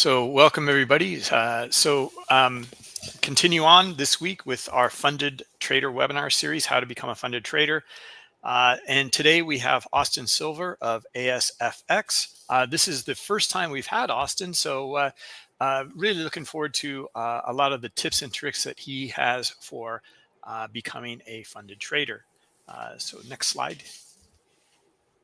So welcome everybody. Continue on this week with our funded trader webinar series, how to become a funded trader. And today we have Austin Silver of ASFX. This is the first time we've had Austin, so really looking forward to a lot of the tips and tricks that he has for becoming a funded trader. So next slide.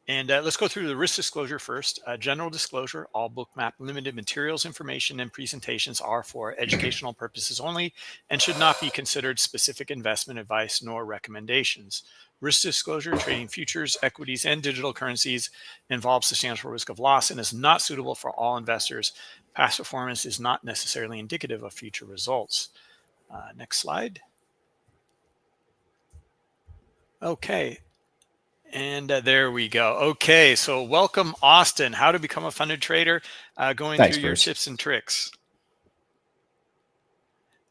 And let's go through the risk disclosure first. General disclosure, all Bookmap Limited materials, information, and presentations are for educational purposes only and should not be considered specific investment advice nor recommendations. Risk disclosure, trading futures, equities, and digital currencies involves substantial risk of loss and is not suitable for all investors. Past performance is not necessarily indicative of future results. Next slide. Okay. And there we go. Okay, so welcome, Austin. How to become a funded trader, going Thanks, through your Bruce. tips and tricks.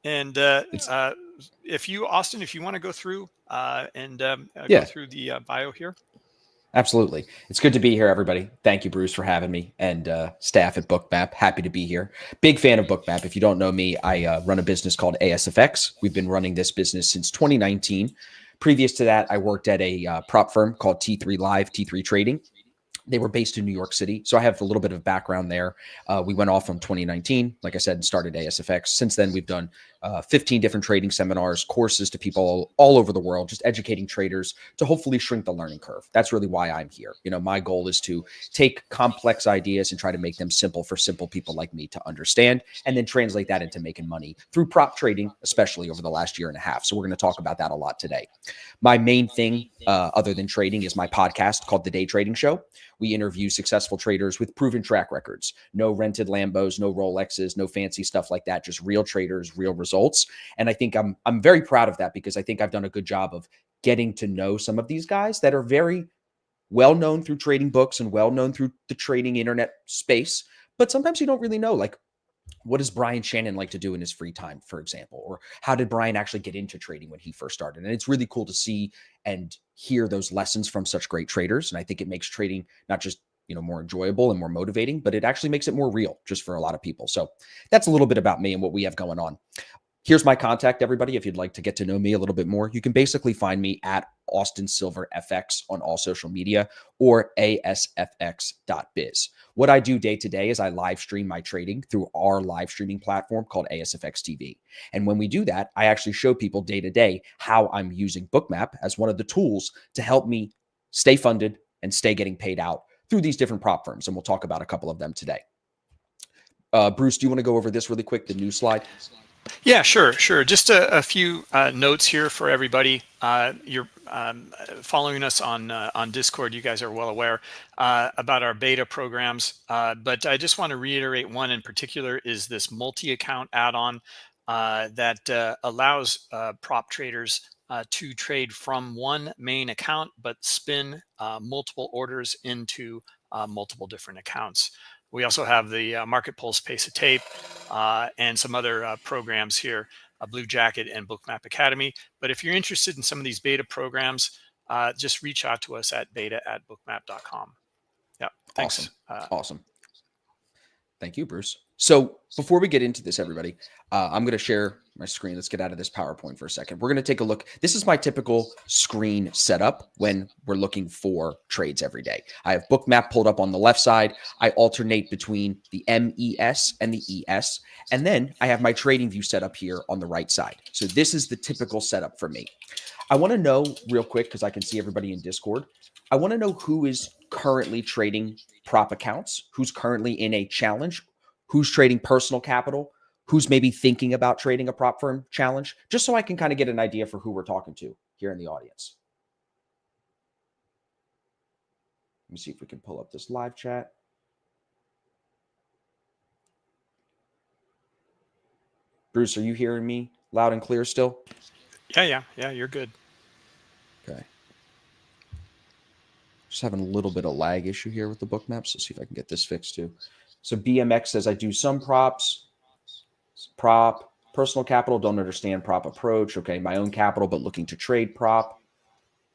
And Austin, if you want to go through go through the bio here. Absolutely. It's good to be here, everybody. Thank you, Bruce, for having me, and staff at Bookmap. Happy to be here. Big fan of Bookmap. If you don't know me, I run a business called ASFX. We've been running this business since 2019. Previous to that, I worked at a prop firm called T3 Live, T3 Trading. They were based in New York City. So I have a little bit of background there. We went off from 2019, like I said, and started ASFX. Since then, we've done 15 different trading seminars, courses to people all over the world, just educating traders to hopefully shrink the learning curve. That's really why I'm here. You know, my goal is to take complex ideas and try to make them simple for simple people like me to understand, and then translate that into making money through prop trading, especially over the last year and a half. So we're going to talk about that a lot today. My main thing, other than trading, is my podcast called The Day Trading Show. We interview successful traders with proven track records. No rented Lambos, no Rolexes, no fancy stuff like that. Just real traders, real results. And I think I'm very proud of that, because I think I've done a good job of getting to know some of these guys that are very well known through trading books and well known through the trading internet space. But sometimes you don't really know, like, what does Brian Shannon like to do in his free time, for example? Or how did Brian actually get into trading when he first started? And it's really cool to see and hear those lessons from such great traders. And I think it makes trading not just, more enjoyable and more motivating, but it actually makes it more real just for a lot of people. So that's a little bit about me and what we have going on. Here's my contact, everybody. If you'd like to get to know me a little bit more, you can basically find me at Austin Silver FX on all social media, or asfx.biz. What I do day to day is I live stream my trading through our live streaming platform called ASFX TV. And when we do that, I actually show people day to day how I'm using Bookmap as one of the tools to help me stay funded and stay getting paid out through these different prop firms. And we'll talk about a couple of them today. Bruce, do you want to go over this really quick, the news slide? Yeah, sure. Just a few notes here for everybody. You're following us on Discord. You guys are well aware about our beta programs, but I just want to reiterate one in particular is this multi-account add-on that allows prop traders to trade from one main account, but spin multiple orders into multiple different accounts. We also have the Market Pulse Pace of Tape and some other programs here, Blue Jacket and Bookmap Academy. But if you're interested in some of these beta programs, just reach out to us at beta@bookmap.com. Yeah, thanks. Awesome. Thank you, Bruce. So before we get into this, everybody, I'm going to share my screen. Let's get out of this PowerPoint for a second. We're going to take a look. This is my typical screen setup when we're looking for trades every day. I have Bookmap pulled up on the left side. I alternate between the MES and the ES. And then I have my trading view set up here on the right side. So this is the typical setup for me. I want to know real quick, because I can see everybody in Discord. I want to know who is currently trading prop accounts, who's currently in a challenge, who's trading personal capital, who's maybe thinking about trading a prop firm challenge, just so I can kind of get an idea for who we're talking to here in the audience. Let me see if we can pull up this live chat. Bruce, are you hearing me loud and clear still? Yeah, you're good. Okay. Just having a little bit of lag issue here with the Bookmap. So see if I can get this fixed too. So BMX says I do some props, prop, personal capital, don't understand prop approach. Okay, my own capital, but looking to trade prop.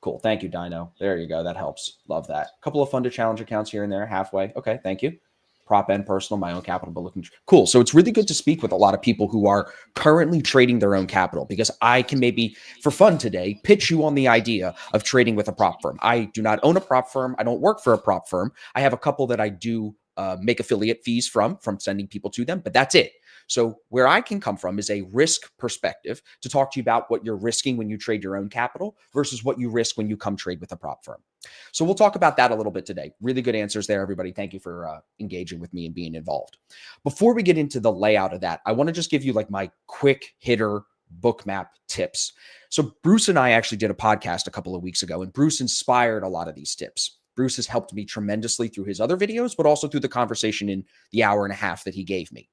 Cool. Thank you, Dino. There you go. That helps. Love that. A couple of funded challenge accounts here and there, halfway. Okay, thank you. prop and personal, my own capital, but looking cool. So it's really good to speak with a lot of people who are currently trading their own capital, because I can maybe for fun today pitch you on the idea of trading with a prop firm. I do not own a prop firm. I don't work for a prop firm. I have a couple that I do make affiliate fees from sending people to them, but that's it. So where I can come from is a risk perspective to talk to you about what you're risking when you trade your own capital versus what you risk when you come trade with a prop firm. So we'll talk about that a little bit today. Really good answers there, everybody. Thank you for engaging with me and being involved. Before we get into the layout of that, I want to just give you like my quick hitter Bookmap tips. So Bruce and I actually did a podcast a couple of weeks ago, and Bruce inspired a lot of these tips. Bruce has helped me tremendously through his other videos, but also through the conversation in the hour and a half that he gave me.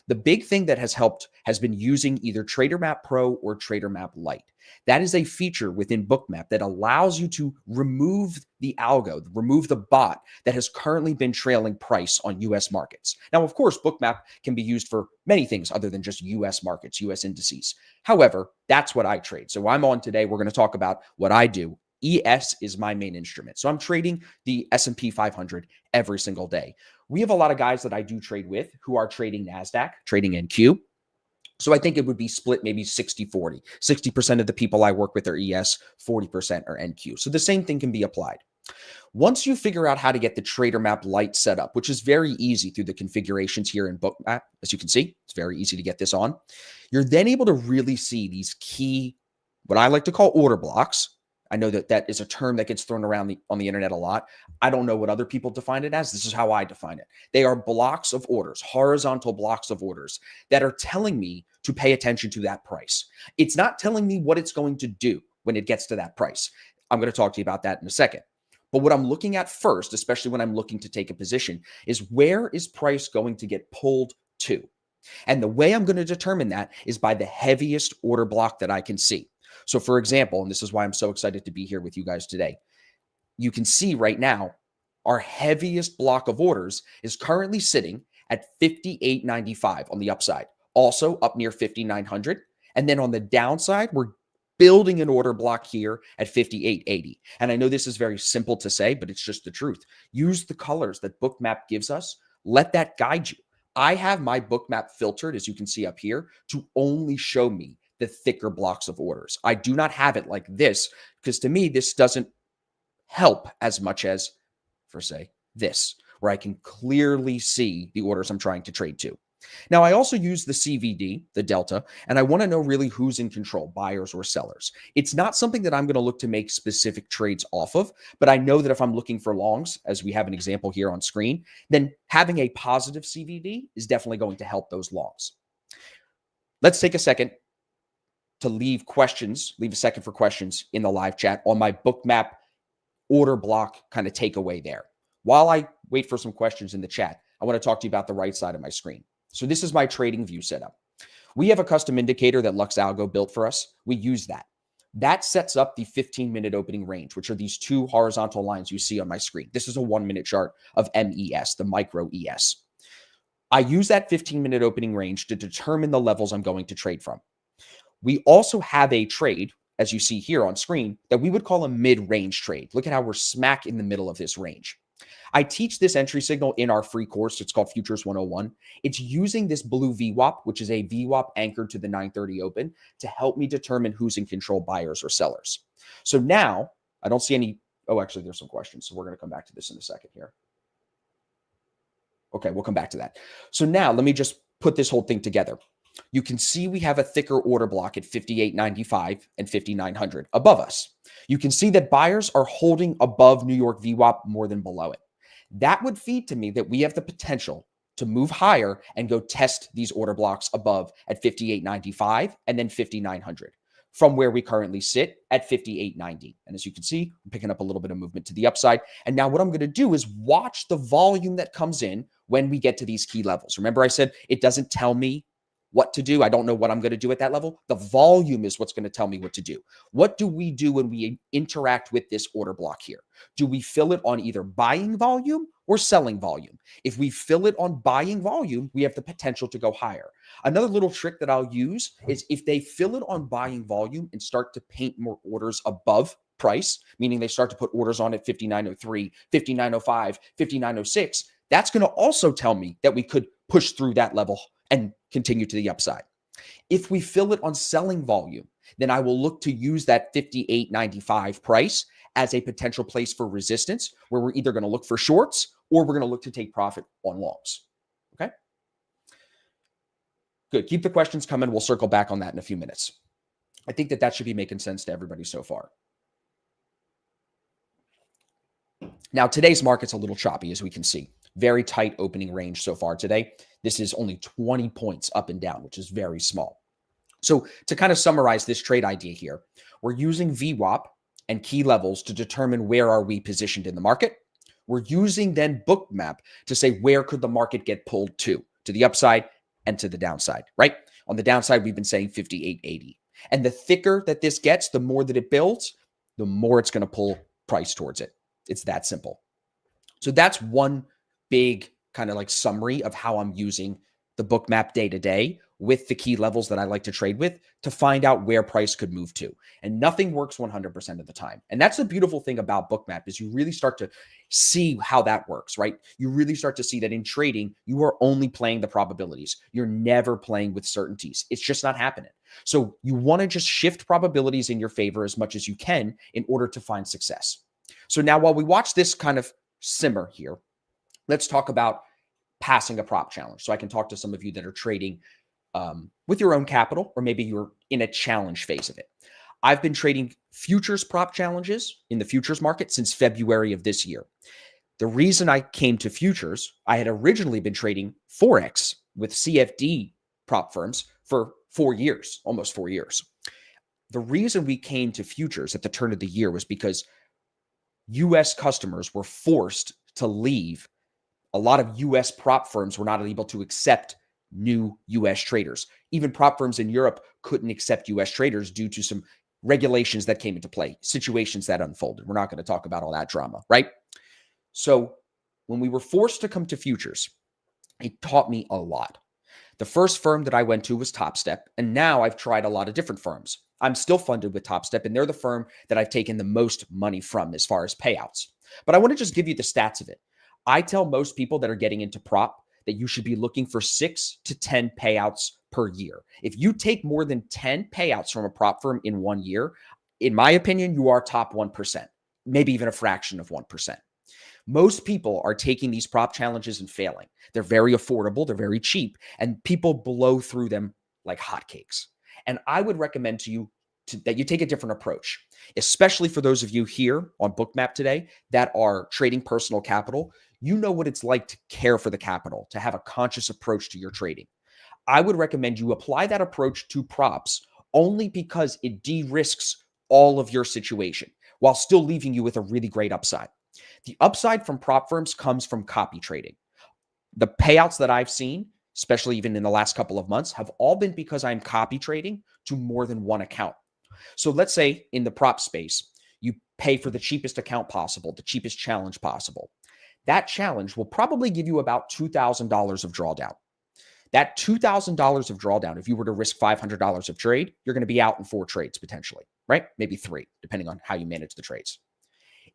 The big thing that has helped has been using either TraderMap Pro or TraderMap Lite. That is a feature within Bookmap that allows you to remove the algo, remove the bot that has currently been trailing price on US markets. Now, of course, Bookmap can be used for many things other than just US markets, US indices. However, that's what I trade. So I'm on today. We're going to talk about what I do. ES is my main instrument. So I'm trading the S&P 500 every single day. We have a lot of guys that I do trade with who are trading NASDAQ, trading NQ. So I think it would be split maybe 60-40. 60% of the people I work with are ES, 40% are NQ. So the same thing can be applied. Once you figure out how to get the TraderMap Lite set up, which is very easy through the configurations here in Bookmap, as you can see, it's very easy to get this on. You're then able to really see these key, what I like to call order blocks. I know that that is a term that gets thrown around on the internet a lot. I don't know what other people define it as. This is how I define it. They are blocks of orders, horizontal blocks of orders that are telling me to pay attention to that price. It's not telling me what it's going to do when it gets to that price. I'm going to talk to you about that in a second. But what I'm looking at first, especially when I'm looking to take a position, is where is price going to get pulled to? And the way I'm going to determine that is by the heaviest order block that I can see. So for example, and this is why I'm so excited to be here with you guys today, you can see right now, our heaviest block of orders is currently sitting at 58.95 on the upside, also up near 5,900. And then on the downside, we're building an order block here at 58.80. And I know this is very simple to say, but it's just the truth. Use the colors that Bookmap gives us. Let that guide you. I have my Bookmap filtered, as you can see up here, to only show me the thicker blocks of orders. I do not have it like this because to me, this doesn't help as much as, for say, this, where I can clearly see the orders I'm trying to trade to. Now, I also use the CVD, the delta, and I want to know really who's in control, buyers or sellers. It's not something that I'm going to look to make specific trades off of, but I know that if I'm looking for longs, as we have an example here on screen, then having a positive CVD is definitely going to help those longs. Let's take a second to leave a second for questions in the live chat on my Bookmap order block kind of takeaway there. While I wait for some questions in the chat, I want to talk to you about the right side of my screen. So this is my trading view setup. We have a custom indicator that LuxAlgo built for us. We use that. That sets up the 15-minute opening range, which are these two horizontal lines you see on my screen. This is a 1-minute chart of MES, the micro ES. I use that 15-minute opening range to determine the levels I'm going to trade from. We also have a trade, as you see here on screen, that we would call a mid-range trade. Look at how we're smack in the middle of this range. I teach this entry signal in our free course. It's called Futures 101. It's using this blue VWAP, which is a VWAP anchored to the 930 open, to help me determine who's in control, buyers or sellers. So now I don't see any. Oh, actually, there's some questions. So we're going to come back to this in a second here. Okay, we'll come back to that. So now let me just put this whole thing together. You can see we have a thicker order block at 58.95 and 5,900 above us. You can see that buyers are holding above New York VWAP more than below it. That would feed to me that we have the potential to move higher and go test these order blocks above at 58.95 and then 5,900 from where we currently sit at 58.90. And as you can see, I'm picking up a little bit of movement to the upside. And now what I'm going to do is watch the volume that comes in when we get to these key levels. Remember I said it doesn't tell me what to do. I don't know what I'm going to do at that level. The volume is what's going to tell me what to do. What do we do when we interact with this order block here? Do we fill it on either buying volume or selling volume? If we fill it on buying volume, we have the potential to go higher. Another little trick that I'll use is if they fill it on buying volume and start to paint more orders above price, meaning they start to put orders on at 59.03, 59.05, 59.06, That's going to also tell me that we could push through that level and continue to the upside. If we fill it on selling volume, then I will look to use that 58.95 price as a potential place for resistance, where we're either going to look for shorts or we're going to look to take profit on longs. Okay? Good. Keep the questions coming. We'll circle back on that in a few minutes. I think that should be making sense to everybody so far. Now, today's market's a little choppy, as we can see. Very tight opening range so far today. This is only 20 points up and down, which is very small. So to kind of summarize this trade idea here, we're using VWAP and key levels to determine where are we positioned in the market. We're using then Bookmap to say where could the market get pulled to the upside and to the downside, right? On the downside, we've been saying 58.80. And the thicker that this gets, the more that it builds, the more it's going to pull price towards it. It's that simple. So that's one big kind of like summary of how I'm using the Bookmap day to day with the key levels that I like to trade with to find out where price could move to. And nothing works 100% of the time. And that's the beautiful thing about Bookmap is you really start to see how that works, right? You really start to see that in trading, you are only playing the probabilities. You're never playing with certainties. It's just not happening. So you want to just shift probabilities in your favor as much as you can in order to find success. So now while we watch this kind of simmer here, let's talk about passing a prop challenge. So I can talk to some of you that are trading with your own capital, or maybe you're in a challenge phase of it. I've been trading futures prop challenges in the futures market since February of this year. The reason I came to futures, I had originally been trading Forex with CFD prop firms for 4 years, almost 4 years. The reason we came to futures at the turn of the year was because US customers were forced to leave. A lot of US prop firms were not able to accept new US traders. Even prop firms in Europe couldn't accept US traders due to some regulations that came into play, situations that unfolded. We're not going to talk about all that drama, right? So when we were forced to come to futures, it taught me a lot. The first firm that I went to was TopStep, and now I've tried a lot of different firms. I'm still funded with TopStep, and they're the firm that I've taken the most money from as far as payouts. But I want to just give you the stats of it. I tell most people that are getting into prop that you should be looking for 6 to 10 payouts per year. If you take more than 10 payouts from a prop firm in 1 year, in my opinion, you are top 1%, maybe even a fraction of 1%. Most people are taking these prop challenges and failing. They're very affordable, they're very cheap, and people blow through them like hotcakes. And I would recommend to you that you take a different approach, especially for those of you here on Bookmap today that are trading personal capital. You know what it's like to care for the capital, to have a conscious approach to your trading. I would recommend you apply that approach to props only because it de-risks all of your situation while still leaving you with a really great upside. The upside from prop firms comes from copy trading. The payouts that I've seen, especially even in the last couple of months, have all been because I'm copy trading to more than one account. So let's say in the prop space, you pay for the cheapest account possible, the cheapest challenge possible. That challenge will probably give you about $2,000 of drawdown. That $2,000 of drawdown, if you were to risk $500 of trade, you're going to be out in 4 trades potentially, right? Maybe 3, depending on how you manage the trades.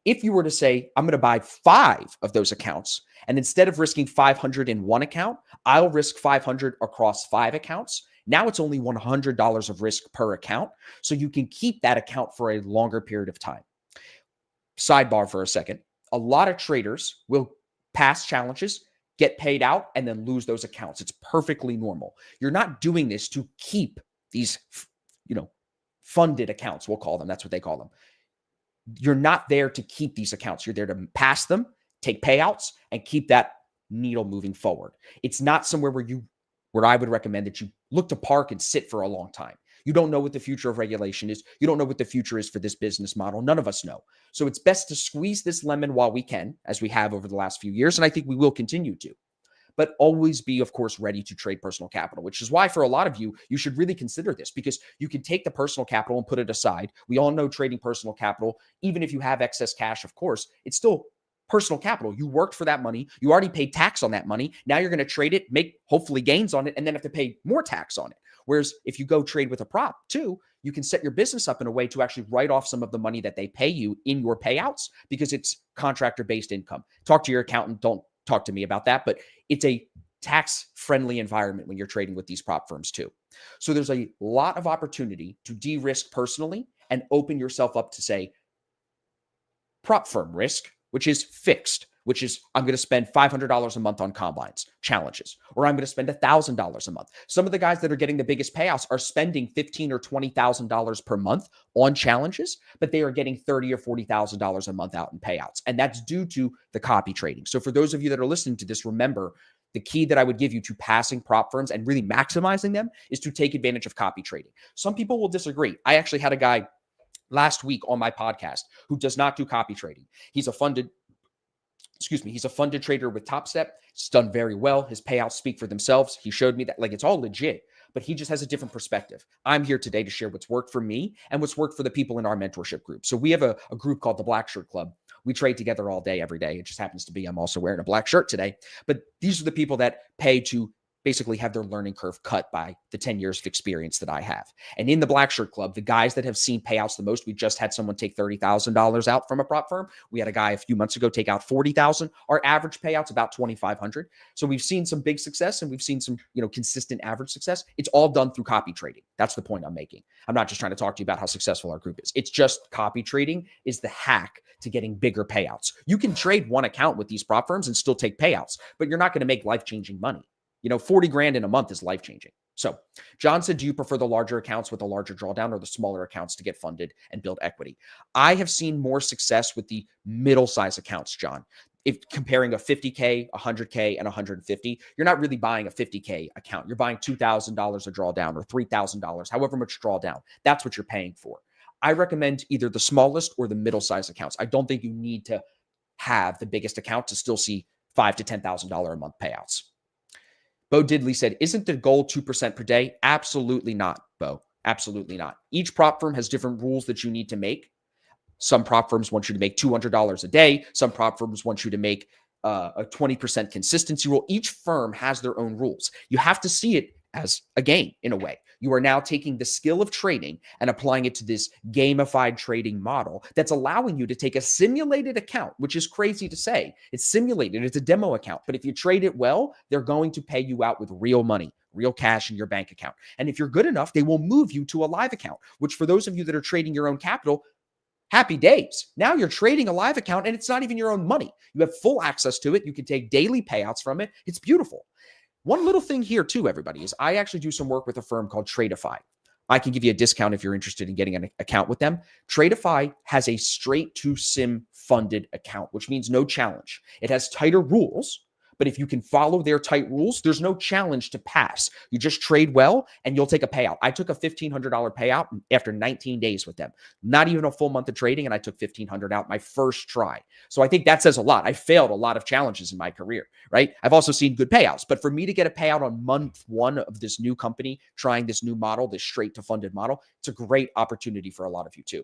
If you were to say, I'm going to buy 5 of those accounts, and instead of risking 500 in one account, I'll risk 500 across 5 accounts. Now it's only $100 of risk per account, so you can keep that account for a longer period of time. Sidebar for a second. A lot of traders will pass challenges, get paid out, and then lose those accounts. It's perfectly normal. You're not doing this to keep these, funded accounts, we'll call them. That's what they call them. You're not there to keep these accounts. You're there to pass them, take payouts, and keep that needle moving forward. It's not somewhere where I would recommend that you look to park and sit for a long time. You don't know what the future of regulation is. You don't know what the future is for this business model. None of us know. So it's best to squeeze this lemon while we can, as we have over the last few years. And I think we will continue to. But always be, of course, ready to trade personal capital, which is why for a lot of you, you should really consider this, because you can take the personal capital and put it aside. We all know trading personal capital, even if you have excess cash, of course, it's still personal capital. You worked for that money. You already paid tax on that money. Now you're going to trade it, make hopefully gains on it, and then have to pay more tax on it. Whereas if you go trade with a prop too, you can set your business up in a way to actually write off some of the money that they pay you in your payouts because it's contractor-based income. Talk to your accountant. Don't talk to me about that, but it's a tax-friendly environment when you're trading with these prop firms too. So there's a lot of opportunity to de-risk personally and open yourself up to, say, prop firm risk, which is fixed, which is I'm going to spend $500 a month on combines, challenges, or I'm going to spend $1,000 a month. Some of the guys that are getting the biggest payouts are spending $15,000 or $20,000 per month on challenges, but they are getting $30,000 or $40,000 a month out in payouts. And that's due to the copy trading. So for those of you that are listening to this, remember the key that I would give you to passing prop firms and really maximizing them is to take advantage of copy trading. Some people will disagree. I actually had a guy last week on my podcast who does not do copy trading. He's a funded trader with Top Step. It's done very well. His payouts speak for themselves. He showed me that like it's all legit, but he just has a different perspective. I'm here today to share what's worked for me and what's worked for the people in our mentorship group. So we have a group called the Black Shirt Club. We trade together all day, every day. It just happens to be I'm also wearing a black shirt today. But these are the people that pay to basically have their learning curve cut by the 10 years of experience that I have. And in the Black Shirt Club, the guys that have seen payouts the most, we just had someone take $30,000 out from a prop firm. We had a guy a few months ago take out $40,000. Our average payout's about $2,500. So we've seen some big success and we've seen some, consistent average success. It's all done through copy trading. That's the point I'm making. I'm not just trying to talk to you about how successful our group is. It's just copy trading is the hack to getting bigger payouts. You can trade one account with these prop firms and still take payouts, but you're not going to make life-changing money. 40 grand in a month is life-changing. So John said, do you prefer the larger accounts with a larger drawdown or the smaller accounts to get funded and build equity? I have seen more success with the middle-size accounts, John. If comparing a 50K, 100K, and 150, you're not really buying a 50K account. You're buying $2,000 a drawdown or $3,000, however much drawdown. That's what you're paying for. I recommend either the smallest or the middle-size accounts. I don't think you need to have the biggest account to still see $5,000 to $10,000 a month payouts. Bo Diddley said, isn't the goal 2% per day? Absolutely not, Bo. Absolutely not. Each prop firm has different rules that you need to make. Some prop firms want you to make $200 a day. Some prop firms want you to make a 20% consistency rule. Each firm has their own rules. You have to see it as a game in a way. You are now taking the skill of trading and applying it to this gamified trading model that's allowing you to take a simulated account, which is crazy to say. It's simulated. It's a demo account. But if you trade it well, they're going to pay you out with real money, real cash in your bank account. And if you're good enough, they will move you to a live account, which for those of you that are trading your own capital, happy days. Now you're trading a live account and it's not even your own money. You have full access to it. You can take daily payouts from it. It's beautiful. One little thing here too, everybody, is I actually do some work with a firm called Tradeify. I can give you a discount if you're interested in getting an account with them. Tradeify has a straight to sim funded account, which means no challenge. It has tighter rules, but if you can follow their tight rules, there's no challenge to pass. You just trade well and you'll take a payout. I took a $1,500 payout after 19 days with them. Not even a full month of trading, and I took $1,500 out my first try. So I think that says a lot. I failed a lot of challenges in my career, right? I've also seen good payouts, but for me to get a payout on month one of this new company, trying this new model, this straight to funded model, it's a great opportunity for a lot of you too.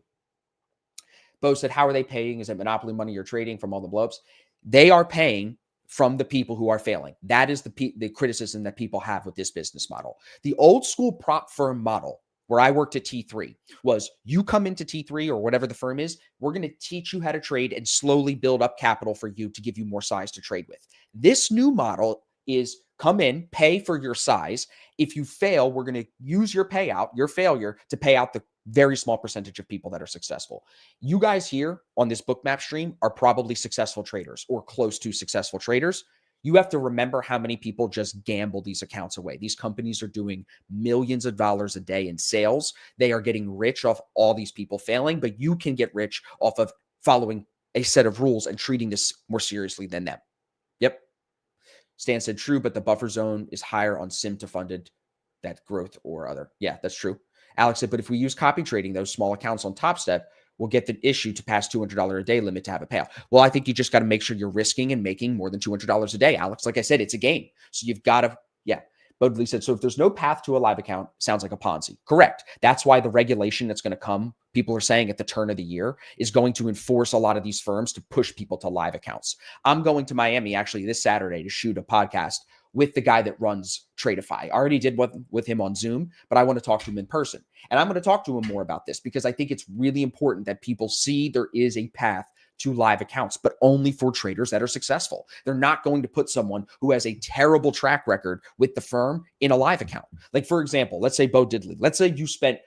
Bo said, how are they paying? Is it monopoly money you're trading from all the blowups? They are paying from the people who are failing. That is the criticism that people have with this business model. The old school prop firm model, where I worked at T3, was you come into T3 or whatever the firm is, we're going to teach you how to trade and slowly build up capital for you to give you more size to trade with. This new model is come in, pay for your size. If you fail, we're going to use your payout, your failure, to pay out the very small percentage of people that are successful. You guys here on this Bookmap stream are probably successful traders or close to successful traders. You have to remember how many people just gamble these accounts away. These companies are doing millions of dollars a day in sales. They are getting rich off all these people failing, but you can get rich off of following a set of rules and treating this more seriously than them. Yep. Stan said, true, but the buffer zone is higher on sim to funded, that growth or other. Yeah, that's true. Alex said, but if we use copy trading, those small accounts on Top Step, we'll get the issue to pass $200 a day limit to have a payout. Well, I think you just got to make sure you're risking and making more than $200 a day, Alex. Like I said, it's a game. So you've got to, yeah. Bodley said, so if there's no path to a live account, sounds like a Ponzi. Correct. That's why the regulation that's going to come, people are saying at the turn of the year, is going to enforce a lot of these firms to push people to live accounts. I'm going to Miami actually this Saturday to shoot a podcast with the guy that runs Tradeify. I already did with him on Zoom, but I want to talk to him in person. And I'm going to talk to him more about this because I think it's really important that people see there is a path to live accounts, but only for traders that are successful. They're not going to put someone who has a terrible track record with the firm in a live account. Like, for example, let's say Bo Diddley. Let's say you spent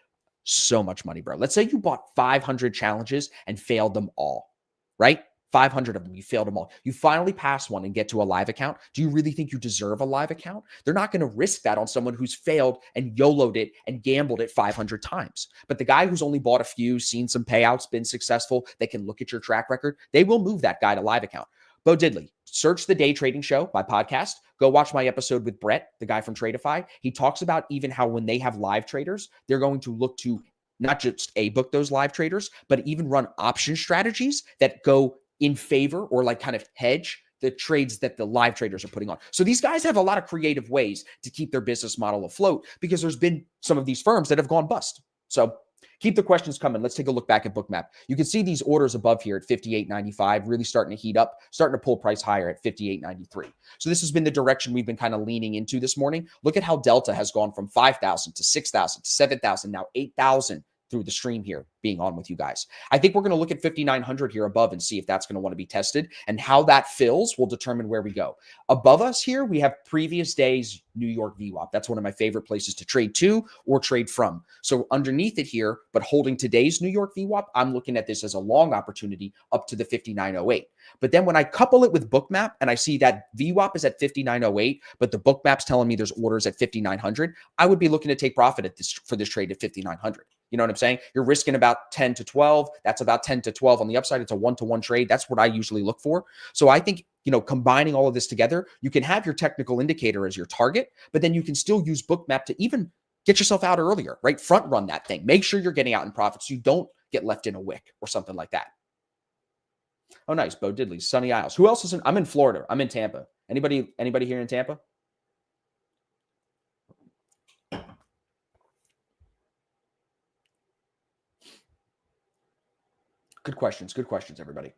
so much money, bro. Let's say you bought 500 challenges and failed them all, right? 500 of them, you failed them all. You finally pass one and get to a live account. Do you really think you deserve a live account? They're not going to risk that on someone who's failed and YOLO'd it and gambled it 500 times. But the guy who's only bought a few, seen some payouts, been successful, they can look at your track record, they will move that guy to live account. Bo Diddley, search the Day Trading Show, my podcast. Go watch my episode with Brett, the guy from Tradeify. He talks about even how when they have live traders, they're going to look to not just book those live traders, but even run option strategies that go in favor or like kind of hedge the trades that the live traders are putting on. So these guys have a lot of creative ways to keep their business model afloat because there's been some of these firms that have gone bust. So keep the questions coming. Let's take a look back at Bookmap. You can see these orders above here at 58.95 really starting to heat up, starting to pull price higher at 58.93. So this has been the direction we've been kind of leaning into this morning. Look at how Delta has gone from 5,000 to 6,000 to 7,000, now 8,000 through the stream here being on with you guys. I think we're going to look at 5,900 here above and see if that's going to want to be tested, and how that fills will determine where we go. Above us here, we have previous days New York VWAP. That's one of my favorite places to trade to or trade from. So underneath it here, but holding today's New York VWAP, I'm looking at this as a long opportunity up to the 59.08. But then when I couple it with Bookmap and I see that VWAP is at 59.08, but the Bookmap's telling me there's orders at 5,900, I would be looking to take profit at this for this trade at 5,900. You know what I'm saying? You're risking about 10 to 12. That's about 10 to 12 on the upside. It's a 1-to-1 trade. That's what I usually look for. So I think, combining all of this together, you can have your technical indicator as your target, but then you can still use Bookmap to even get yourself out earlier, right? Front run that thing. Make sure you're getting out in profit so you don't get left in a wick or something like that. Oh, nice. Bo Diddley, Sunny Isles. Who else is in? I'm in Florida. I'm in Tampa. Anybody here in Tampa? Good questions, everybody.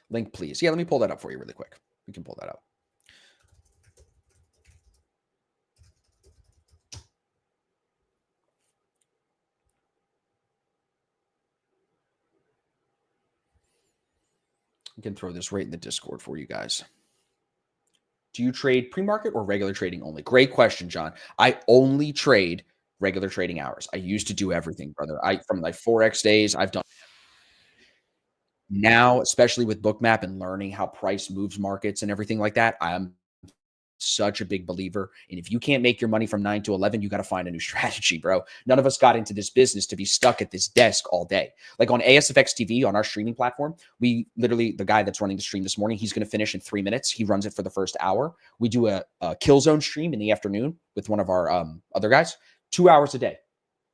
Link, please. Yeah, let me pull that up for you really quick. We can pull that up. We can throw this right in the Discord for you guys. Do you trade pre-market or regular trading only? Great question, John. I only trade regular trading hours. I used to do everything, brother. From my Forex days, I've done. Now, especially with Bookmap and learning how price moves markets and everything like that, I'm such a big believer. And if you can't make your money from 9 to 11, you got to find a new strategy, bro. None of us got into this business to be stuck at this desk all day. Like on ASFX TV, on our streaming platform, we literally, the guy that's running the stream this morning, he's going to finish in 3 minutes. He runs it for the first hour. We do a kill zone stream in the afternoon with one of our other guys, 2 hours a day.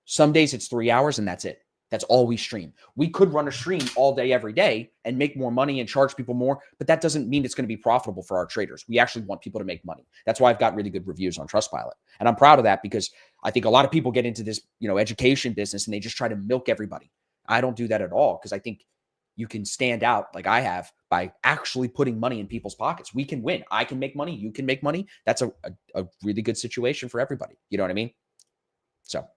Some days it's 3 hours and that's it. That's all we stream. We could run a stream all day, every day and make more money and charge people more, but that doesn't mean it's going to be profitable for our traders. We actually want people to make money. That's why I've got really good reviews on Trustpilot. And I'm proud of that because I think a lot of people get into this, education business and they just try to milk everybody. I don't do that at all because I think you can stand out like I have by actually putting money in people's pockets. We can win. I can make money. You can make money. That's a really good situation for everybody. You know what I mean? So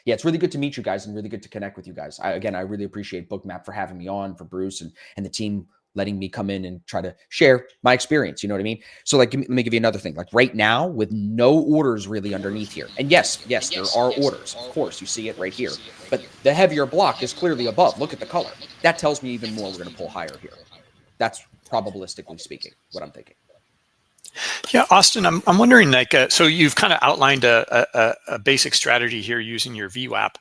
yeah, it's really good to meet you guys and really good to connect with you guys. I really appreciate Bookmap for having me on, for Bruce and the team letting me come in and try to share my experience. You know what I mean? So let me give you another thing. Like right now with no orders really underneath here. And yes, there are orders. Of course, you see it right here. But the heavier block is clearly above. Look at the color. That tells me even more we're going to pull higher here. That's probabilistically speaking what I'm thinking. Yeah, Austin, I'm wondering, so you've kind of outlined a basic strategy here using your VWAP,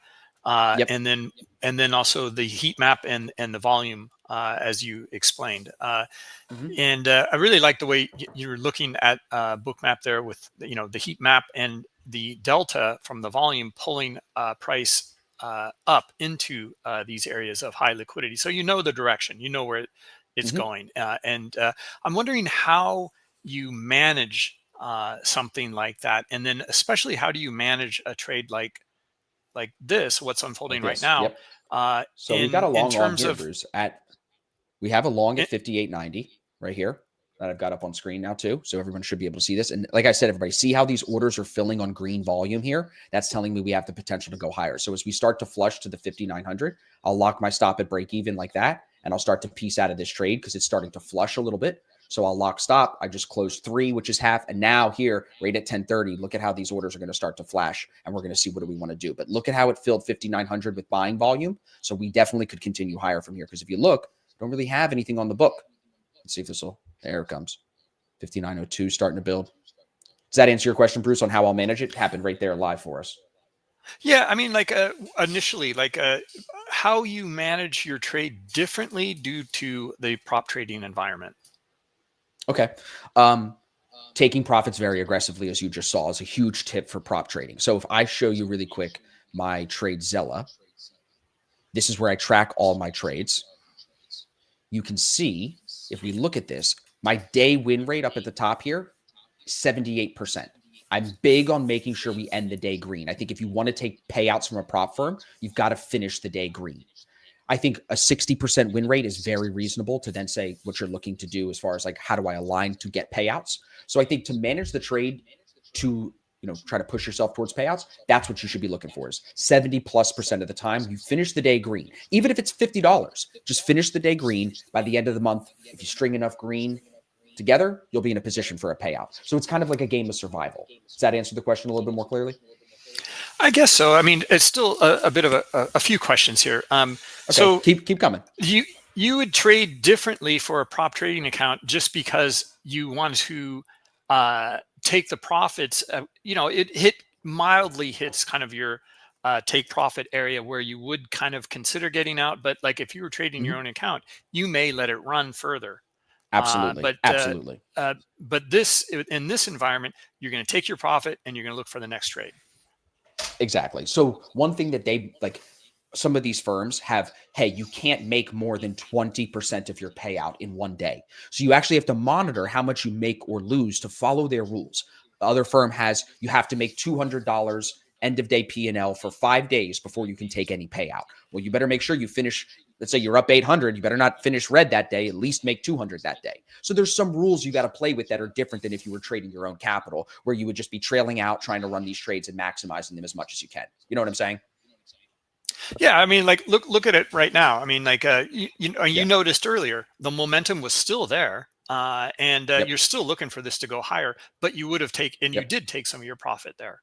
Yep. and then also the heat map and the volume, as you explained. And I really like the way you're looking at Bookmap there with the heat map and the delta from the volume pulling price up into these areas of high liquidity. So the direction, where it's going, and I'm wondering how you manage something like that, and then especially how do you manage a trade like this, what's unfolding right now? Yep. So we got a long here, Bruce. We have a long at 58.90 right here that I've got up on screen now too, so everyone should be able to see this. And like I said, everybody, see how these orders are filling on green volume here? That's telling me we have the potential to go higher. So as we start to flush to the 5,900, I'll lock my stop at break even like that. and I'll start to piece out of this trade because it's starting to flush a little bit. So I'll lock stop. I just closed 3, which is half. And now here, right at 10:30, look at how these orders are going to start to flash. And we're going to see what do we want to do. But look at how it filled 5,900 with buying volume. So we definitely could continue higher from here. Because if you look, don't really have anything on the book. Let's see if this will, there it comes. 5902 starting to build. Does that answer your question, Bruce, on how I'll manage it? It happened right there live for us. Yeah, I mean, like initially, like how you manage your trade differently due to the prop trading environment. Okay. Taking profits very aggressively, as you just saw, is a huge tip for prop trading. So if I show you really quick my TradeZella, this is where I track all my trades. You can see, if we look at this, my day win rate up at the top here, 78%. I'm big on making sure we end the day green. I think if you want to take payouts from a prop firm, you've got to finish the day green. I think a 60% win rate is very reasonable to then say what you're looking to do as far as like, how do I align to get payouts? So I think to manage the trade to, try to push yourself towards payouts, that's what you should be looking for is 70+% of the time you finish the day green. Even if it's $50, just finish the day green. By the end of the month, if you string enough green together, you'll be in a position for a payout. So it's kind of like a game of survival. Does that answer the question a little bit more clearly? I guess so. I mean, it's still a bit of a few questions here. Okay, so keep coming. You would trade differently for a prop trading account just because you want to take the profits. It mildly hits kind of your take profit area where you would kind of consider getting out. But like if you were trading your own account, you may let it run further. Absolutely. Absolutely. But in this environment, you're going to take your profit and you're going to look for the next trade. Exactly. So one thing that they like, some of these firms have, hey, you can't make more than 20% of your payout in one day. So you actually have to monitor how much you make or lose to follow their rules. The other firm has, you have to make $200 end of day P&L for 5 days before you can take any payout. Well, you better make sure you finish. Let's say you're up 800, you better not finish red that day, at least make 200 that day. So there's some rules you got to play with that are different than if you were trading your own capital, where you would just be trailing out, trying to run these trades and maximizing them as much as you can. You know what I'm saying? Yeah, I mean, like look at it right now. I mean, like you noticed earlier the momentum was still there, and you're still looking for this to go higher. But you would have you did take some of your profit there.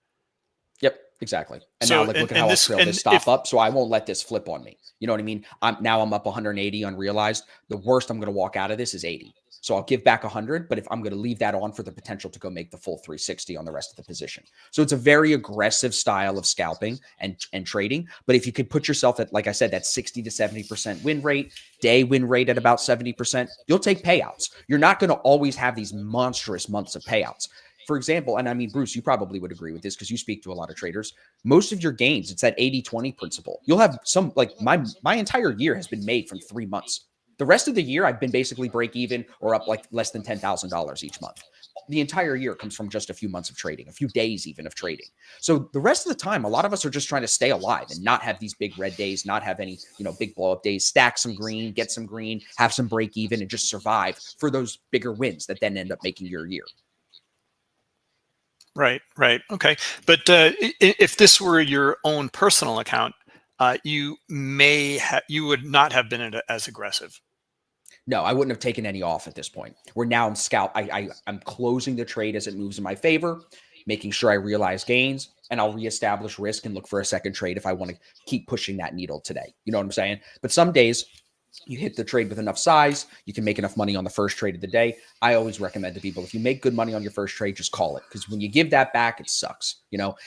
Yep, exactly. And so, now look at how I'll trail this stop up. So I won't let this flip on me. You know what I mean? I'm up 180 unrealized. The worst I'm going to walk out of this is 80. So I'll give back 100, but if I'm going to leave that on for the potential to go make the full 360 on the rest of the position. So it's a very aggressive style of scalping and trading. But if you could put yourself at, like I said, that 60 to 70% win rate, day win rate at about 70%, you'll take payouts. You're not going to always have these monstrous months of payouts. For example, and I mean, Bruce, you probably would agree with this because you speak to a lot of traders. Most of your gains, it's that 80-20 principle. You'll have some, like my entire year has been made from 3 months. The rest of the year, I've been basically break even or up like less than $10,000 each month. The entire year comes from just a few months of trading, a few days even of trading. So the rest of the time, a lot of us are just trying to stay alive and not have these big red days, not have any, big blow up days, stack some green, get some green, have some break even, and just survive for those bigger wins that then end up making your year. Right. Okay. But if this were your own personal account, you would not have been as aggressive. No, I wouldn't have taken any off at this point. Now I'm closing the trade as it moves in my favor, making sure I realize gains, and I'll reestablish risk and look for a second trade if I want to keep pushing that needle today. You know what I'm saying? But some days you hit the trade with enough size, you can make enough money on the first trade of the day. I always recommend to people, if you make good money on your first trade, just call it. Because when you give that back, it sucks,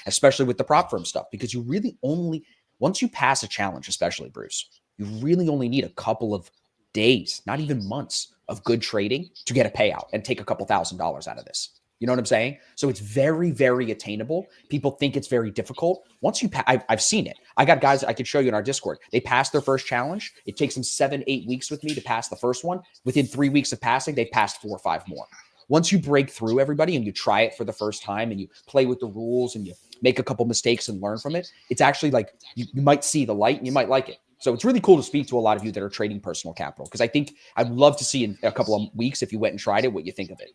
especially with the prop firm stuff, because you really only, once you pass a challenge, especially Bruce, you really only need a couple of days, not even months of good trading to get a payout and take a couple $1,000s out of this. You know what I'm saying? So it's very, very attainable. People think it's very difficult. Once you I've seen it. I got guys I could show you in our Discord. They passed their first challenge. It takes them 7-8 weeks with me to pass the first one. Within 3 weeks of passing, they passed 4 or 5 more. Once you break through, everybody, and you try it for the first time and you play with the rules and you make a couple mistakes and learn from it, it's actually like you might see the light and you might like it. So it's really cool to speak to a lot of you that are trading personal capital, because I think I'd love to see in a couple of weeks, if you went and tried it, what you think of it,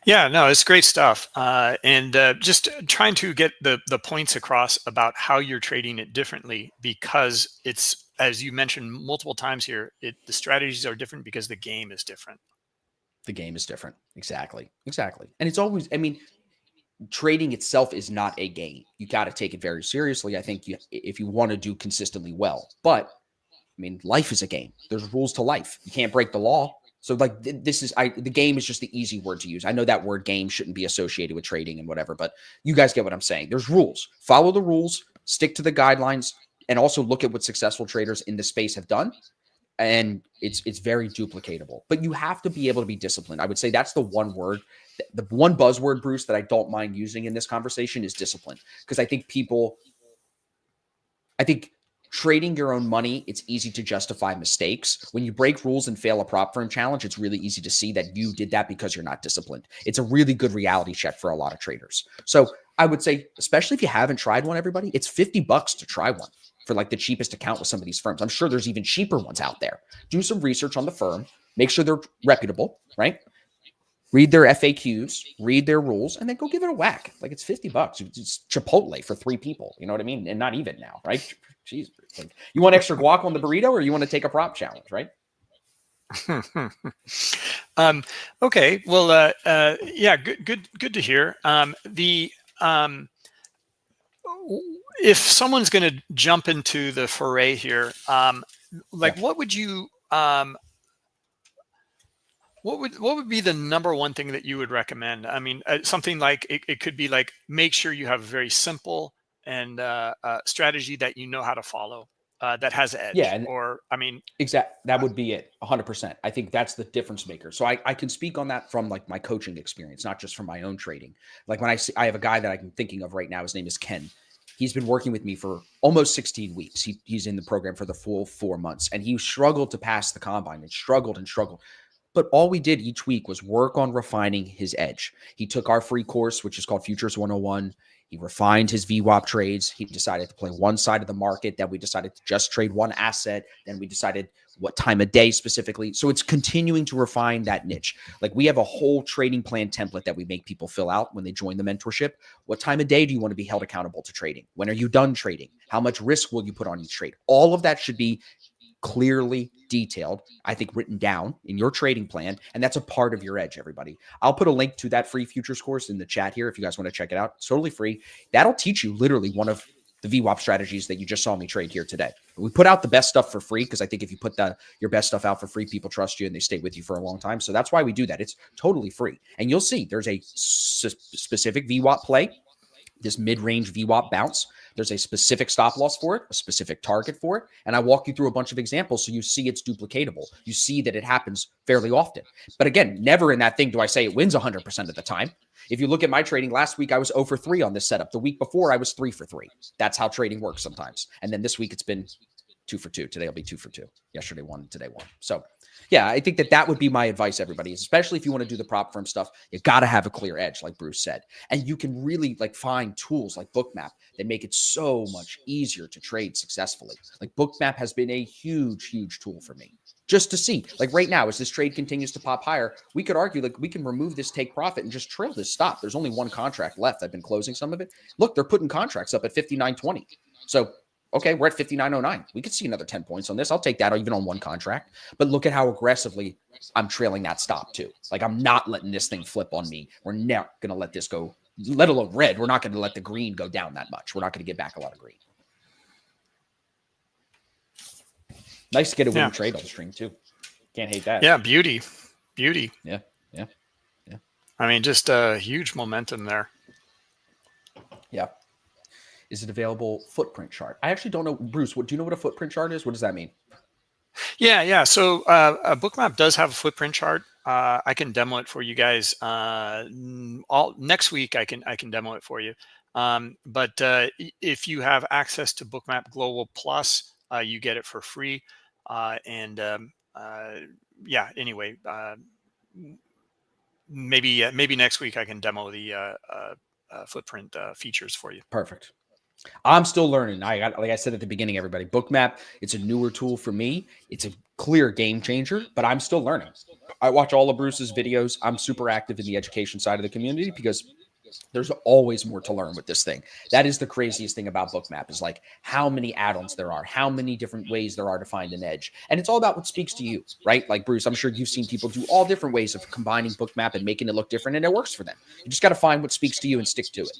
Yeah, no, it's great stuff. And just trying to get the points across about how you're trading it differently, because it's as you mentioned multiple times here, the strategies are different because the game is different. The game is different. Exactly. Exactly. And it's always, I mean, trading itself is not a game. You got to take it very seriously. I think if you want to do consistently well, but I mean, life is a game. There's rules to life. You can't break the law. So like the game is just the easy word to use. I know that word game shouldn't be associated with trading and whatever, but you guys get what I'm saying. There's rules. Follow the rules, stick to the guidelines, and also look at what successful traders in the space have done. And it's very duplicatable, but you have to be able to be disciplined. I would say that's the one word, the one buzzword, Bruce, that I don't mind using in this conversation is discipline. Because I think trading your own money, it's easy to justify mistakes. When you break rules and fail a prop firm challenge, it's really easy to see that you did that because you're not disciplined. It's a really good reality check for a lot of traders. So I would say, especially if you haven't tried one, everybody, it's $50 to try one for like the cheapest account with some of these firms. I'm sure there's even cheaper ones out there. Do some research on the firm, make sure they're reputable, right? Read their FAQs, read their rules, and then go give it a whack. Like it's $50. It's Chipotle for 3 people. You know what I mean? And not even now, right? Jeez. Like, you want extra guac on the burrito, or you want to take a prop challenge, right? Okay. Well, yeah, good to hear. If someone's going to jump into the foray here, like, what would you, what would be the number one thing that you would recommend? I mean, something like it could be like, make sure you have a very simple and strategy that you know how to follow, that has edge. Yeah, and Or, I mean, that would be it. 100%. I think that's the difference maker. So I can speak on that from like my coaching experience, not just from my own trading. Like when I have a guy that I'm thinking of right now, his name is Ken. He's been working with me for almost 16 weeks. He's in the program for the full 4 months, and he struggled to pass the combine and struggled. But all we did each week was work on refining his edge. He took our free course, which is called Futures 101. He refined his VWAP trades. He decided to play one side of the market. Then we decided to just trade one asset. Then we decided what time of day specifically. So it's continuing to refine that niche. Like we have a whole trading plan template that we make people fill out when they join the mentorship. What time of day do you want to be held accountable to trading? When are you done trading? How much risk will you put on each trade? All of that should be clearly detailed, I think, written down in your trading plan. And that's a part of your edge, everybody. I'll put a link to that free futures course in the chat here if you guys want to check it out. It's totally free. That'll teach you literally one of the VWAP strategies that you just saw me trade here today. We put out the best stuff for free because I think if you put your best stuff out for free, people trust you and they stay with you for a long time. So that's why we do that. It's totally free. And you'll see there's a specific VWAP play, this mid-range VWAP bounce. There's a specific stop loss for it, a specific target for it. And I walk you through a bunch of examples so you see it's duplicatable. You see that it happens fairly often. But again, never in that thing do I say it wins 100% of the time. If you look at my trading, last week I was 0 for 3 on this setup. The week before I was 3 for 3. That's how trading works sometimes. And then this week it's been 2 for 2. Today will be 2 for 2. Yesterday 1, today 1. So yeah, I think that would be my advice, everybody, especially if you want to do the prop firm stuff. You got to have a clear edge, like Bruce said. And you can really like find tools like Bookmap that make it so much easier to trade successfully. Like Bookmap has been a huge, huge tool for me. Just to see, like right now, as this trade continues to pop higher, we could argue like we can remove this take profit and just trail this stop. There's only one contract left. I've been closing some of it. Look, they're putting contracts up at 59.20. So okay, we're at 59.09. We could see another 10 points on this. I'll take that even on one contract. But look at how aggressively I'm trailing that stop too. Like I'm not letting this thing flip on me. We're not going to let this go, let alone red. We're not going to let the green go down that much. We're not going to get back a lot of green. Nice to get a winning trade on the stream too. Can't hate that. Yeah, beauty. Yeah. I mean, just a huge momentum there. Yeah. Is it available footprint chart? I actually don't know. Bruce, do you know what a footprint chart is? What does that mean? Yeah. So Bookmap does have a footprint chart. I can demo it for you guys. Next week, I can demo it for you. But if you have access to Bookmap Global Plus, you get it for free. Yeah. Anyway, maybe next week I can demo the footprint features for you. Perfect. I'm still learning. Like I said at the beginning, everybody, Bookmap, it's a newer tool for me. It's a clear game changer, but I'm still learning. I watch all of Bruce's videos. I'm super active in the education side of the community because There's always more to learn with this thing. That is the craziest thing about Bookmap, is like how many add-ons there are, how many different ways there are to find an edge. And it's all about what speaks to you, right? Like Bruce, I'm sure you've seen people do all different ways of combining Bookmap and making it look different, and it works for them. You just got to find what speaks to you and stick to it.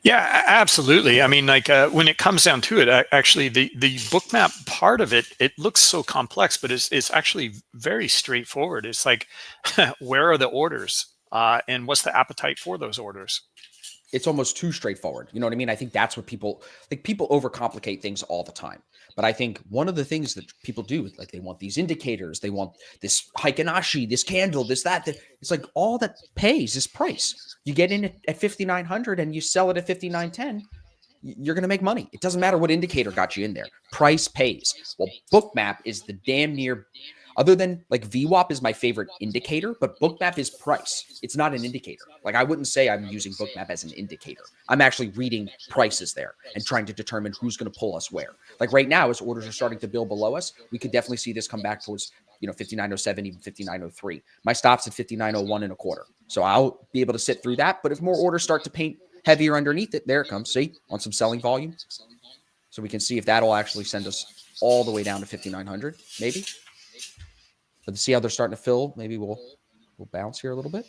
Yeah, absolutely. I mean, like when it comes down to it, actually, the Bookmap part of it, it looks so complex, but it's actually very straightforward. It's like, where are the orders, and what's the appetite for those orders? It's almost too straightforward. You know what I mean? I think that's what people overcomplicate things all the time. But I think one of the things that people do, like they want these indicators, they want this Heikinashi, this candle, this, that. It's like all that pays is price. You get in at 5,900 and you sell it at 5,910. You're going to make money. It doesn't matter what indicator got you in there. Price pays. Well, Bookmap is the damn near, other than like VWAP is my favorite indicator, but Bookmap is price. It's not an indicator. Like I wouldn't say I'm using Bookmap as an indicator. I'm actually reading prices there and trying to determine who's going to pull us where. Like right now, as orders are starting to build below us, we could definitely see this come back towards, 5907, even 5903. My stop's at 5901 and a quarter. So I'll be able to sit through that. But if more orders start to paint heavier underneath it, there it comes. See, on some selling volume. So we can see if that'll actually send us all the way down to 5,900, maybe. But to see how they're starting to fill, maybe we'll bounce here a little bit.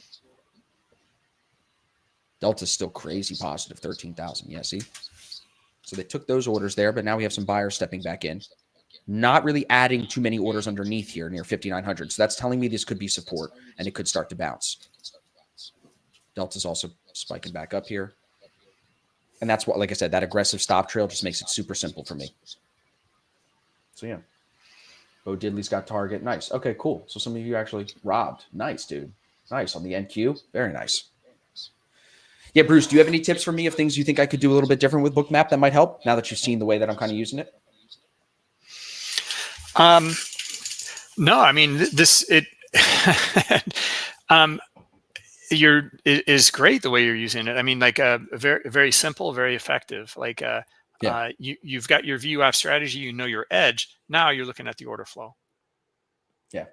Delta's still crazy positive, 13,000. Yeah, see? So they took those orders there, but now we have some buyers stepping back in. Not really adding too many orders underneath here near 5,900. So that's telling me this could be support, and it could start to bounce. Delta's also spiking back up here. And that's what, like I said, that aggressive stop trail just makes it super simple for me. So, yeah. Bo Diddley's got target. Nice. Okay, cool. So some of you actually robbed. Nice, dude. Nice on the NQ. Very nice. Yeah, Bruce, do you have any tips for me of things you think I could do a little bit different with Bookmap that might help now that you've seen the way that I'm kind of using it? No, I mean, it is great the way you're using it. I mean, like very, very simple, very effective. Like you've got your VWAP strategy, your edge. Now you're looking at the order flow. Yeah.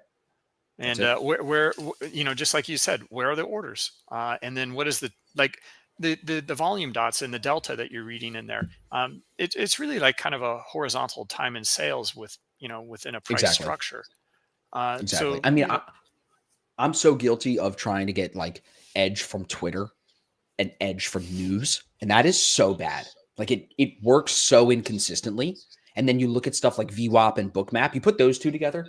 And where just like you said, where are the orders? And then what is the volume dots and the delta that you're reading in there? It's really like kind of a horizontal time and sales within a price structure. Exactly. So, I mean, I'm so guilty of trying to get like edge from Twitter and edge from news. And that is so bad. Like it works so inconsistently. And then you look at stuff like VWAP and Bookmap, you put those two together.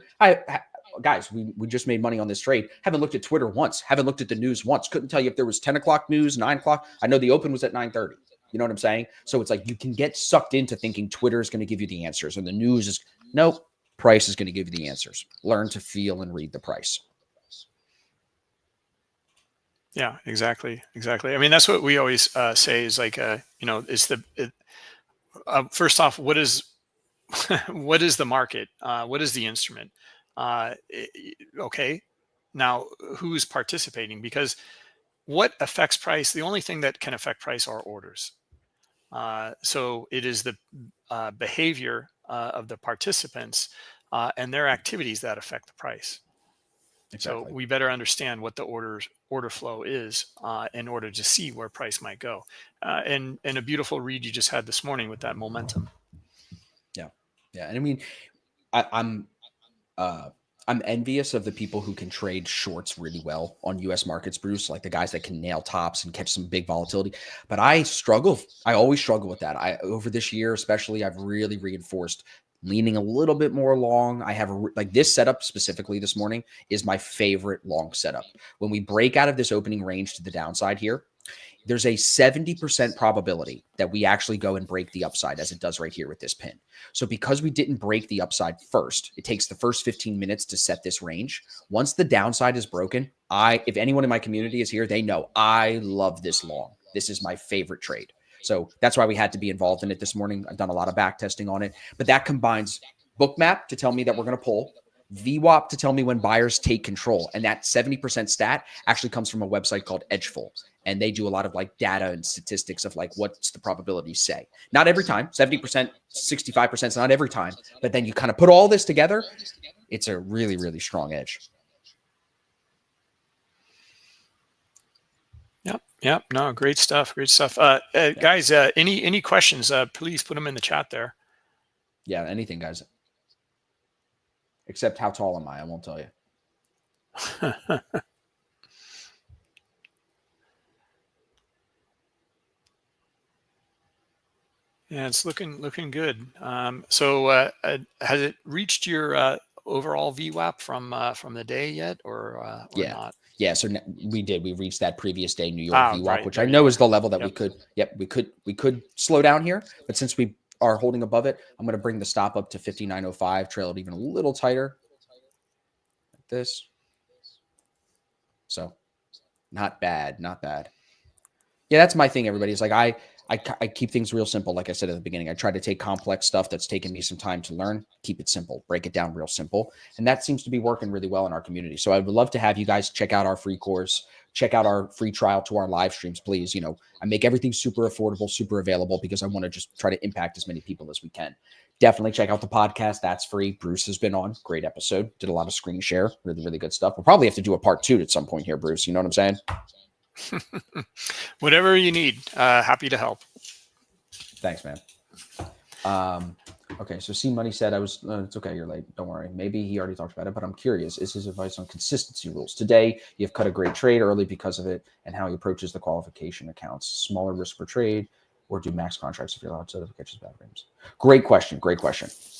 Guys, we just made money on this trade. Haven't looked at Twitter once. Haven't looked at the news once. Couldn't tell you if there was 10 o'clock news, 9 o'clock. I know the open was at 9:30. You know what I'm saying? So it's like you can get sucked into thinking Twitter is going to give you the answers and the news is, nope, price is going to give you the answers. Learn to feel and read the price. Yeah, exactly. I mean, that's what we always say is like, first off, what is the market? What is the instrument? Okay, now who's participating? Because what affects price? The only thing that can affect price are orders. So it is the behavior of the participants and their activities that affect the price. Exactly. So we better understand what the order flow is in order to see where price might go. And a beautiful read you just had this morning with that momentum. Yeah. And I mean, I'm envious of the people who can trade shorts really well on US markets, Bruce, like the guys that can nail tops and catch some big volatility. But I always struggle with that. Over this year, especially, I've really reinforced leaning a little bit more long. I have like this setup specifically this morning is my favorite long setup. When we break out of this opening range to the downside here, there's a 70% probability that we actually go and break the upside as it does right here with this pin. So because we didn't break the upside first, it takes the first 15 minutes to set this range. Once the downside is broken, if anyone in my community is here, they know I love this long. This is my favorite trade. So that's why we had to be involved in it this morning. I've done a lot of back testing on it, but that combines Bookmap to tell me that we're going to pull, VWAP to tell me when buyers take control. And that 70% stat actually comes from a website called Edgeful. And they do a lot of like data and statistics of like, what's the probability say? Not every time, 70%, 65% is not every time. But then you kind of put all this together. It's a really, really strong edge. Yep. No, great stuff. Great stuff. Guys, any questions? Please put them in the chat there. Yeah, anything, guys. Except how tall am I? I won't tell you. Yeah, it's looking good. So has it reached your overall VWAP from the day yet, or not? Yeah, so we reached that previous day New York VWAP, Right. which I know is the level that we could slow down here, but since we are holding above it, I'm going to bring the stop up to 59.05, trail it even a little tighter like this. So not bad. Yeah, that's my thing, everybody. It's like I keep things real simple. Like I said at the beginning, I try to take complex stuff that's taken me some time to learn, keep it simple, break it down real simple. And that seems to be working really well in our community. So I would love to have you guys check out our free course, check out our free trial to our live streams, please. I make everything super affordable, super available because I want to just try to impact as many people as we can. Definitely check out the podcast. That's free. Bruce has been on. Great episode. Did a lot of screen share. Really, really good stuff. We'll probably have to do a part 2 at some point here, Bruce. You know what I'm saying? Whatever you need, happy to help. Thanks, man. Okay, so C Money said it's okay, you're late. Don't worry. Maybe he already talked about it, but I'm curious. Is his advice on consistency rules? Today, you've cut a great trade early because of it and how he approaches the qualification accounts. Smaller risk per trade or do max contracts if you're allowed to catch his bad frames? Great question.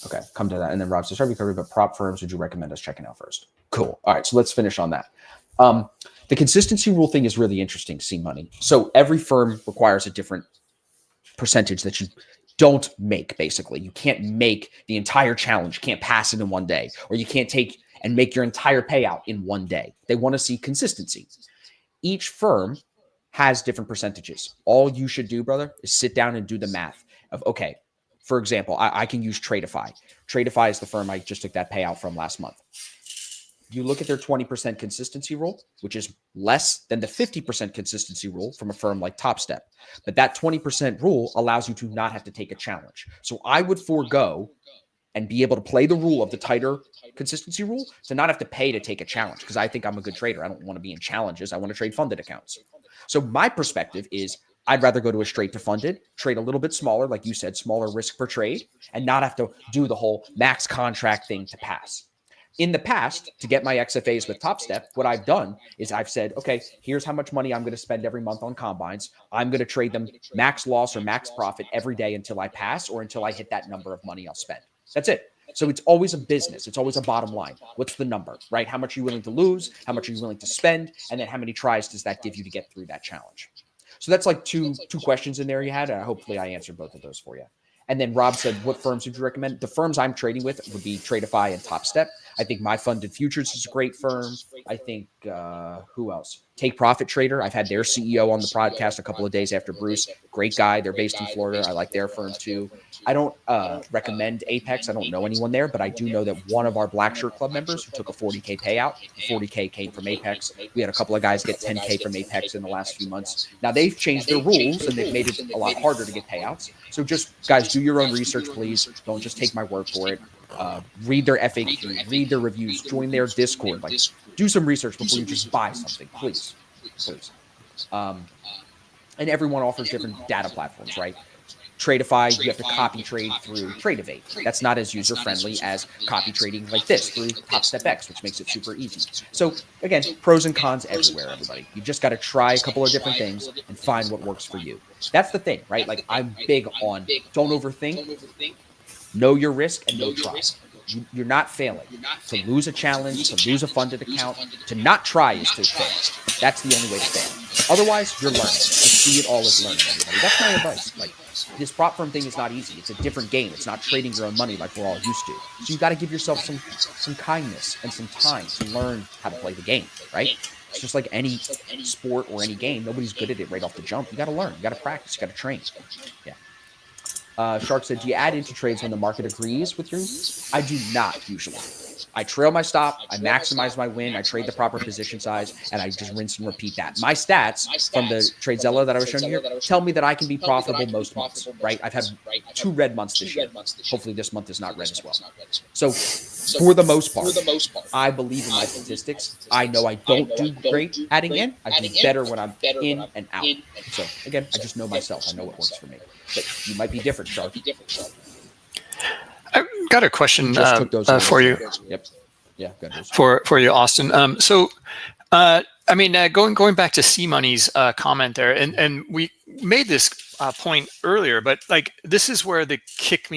Okay, come to that. And then Rob says, sorry, but prop firms would you recommend us checking out first? Cool. All right, so let's finish on that. The consistency rule thing is really interesting, C Money. So every firm requires a different percentage that you don't make, basically. You can't make the entire challenge. You can't pass it in one day, or you can't take and make your entire payout in one day. They want to see consistency. Each firm has different percentages. All you should do, brother, is sit down and do the math of, okay, for example, I can use Tradeify. Tradeify is the firm I just took that payout from last month. You look at their 20% consistency rule, which is less than the 50% consistency rule from a firm like TopStep. But that 20% rule allows you to not have to take a challenge. So I would forego and be able to play the rule of the tighter consistency rule to not have to pay to take a challenge, because I think I'm a good trader. I don't want to be in challenges. I want to trade funded accounts. So my perspective is I'd rather go to a straight to funded, trade a little bit smaller, like you said, smaller risk per trade, and not have to do the whole max contract thing to pass. In the past, to get my XFAs with TopStep, what I've done is I've said, okay, here's how much money I'm going to spend every month on combines. I'm going to trade them max loss or max profit every day until I pass or until I hit that number of money I'll spend. That's it. So it's always a business. It's always a bottom line. What's the number, right? How much are you willing to lose? How much are you willing to spend? And then how many tries does that give you to get through that challenge? So that's like two questions in there you had. Hopefully I answered both of those for you. And then Rob said, what firms would you recommend? The firms I'm trading with would be Tradeify and TopStep. I think My Funded Futures is a great firm. I think, who else? Take Profit Trader. I've had their CEO on the podcast a couple of days after Bruce. Great guy. They're based in Florida. I like their firm too. I don't recommend Apex. I don't know anyone there, but I do know that one of our Black Shirt Club members who took a 40K payout, 40K came from Apex. We had a couple of guys get 10K from Apex in the last few months. Now they've changed their rules and they've made it a lot harder to get payouts. So just guys, do your own research, please. Don't just take my word for it. Read their FAQ, read their reviews, join their Discord. Like, do some research before you just buy something, please. And everyone offers different data platforms, right? Tradeify, you have to copy trade through Tradeivate. That's not as user friendly as copy trading like this through TopStep X, which makes it super easy. So again, pros and cons everywhere, everybody. You just got to try a couple of different things and find what works for you. That's the thing, right? Like, I'm big on don't overthink. Know your risk and no try. You're not failing. To lose a challenge, to lose a funded account, to not try is to fail. That's the only way to fail. Otherwise, you're learning. I see it all as learning, everybody. That's my advice. Like, this prop firm thing is not easy. It's a different game. It's not trading your own money like we're all used to. So you got to give yourself some kindness and some time to learn how to play the game, right? It's just like any sport or any game. Nobody's good at it right off the jump. You got to learn. You got to practice. You got to train. Yeah. Shark said, do you add into trades when the market agrees with you? I do not usually. I trail my stop, I maximize my win, I trade the proper position size, and I just rinse and repeat that. My stats from the TradeZella that I was showing you here tell me that I can be profitable most months, right? I've had 2 red months this year. Hopefully this month is not red as well. So for the most part, I believe in my statistics. I know I don't do great adding in. I do better when I'm in and out. So again, I just know myself. I know what works for me. But you might be different, Shark. I've got a question Just took those for you. Yep. Yeah, good. For you, Austin. Going back to C Money's comment there, and we made this point earlier, but like this is where the kick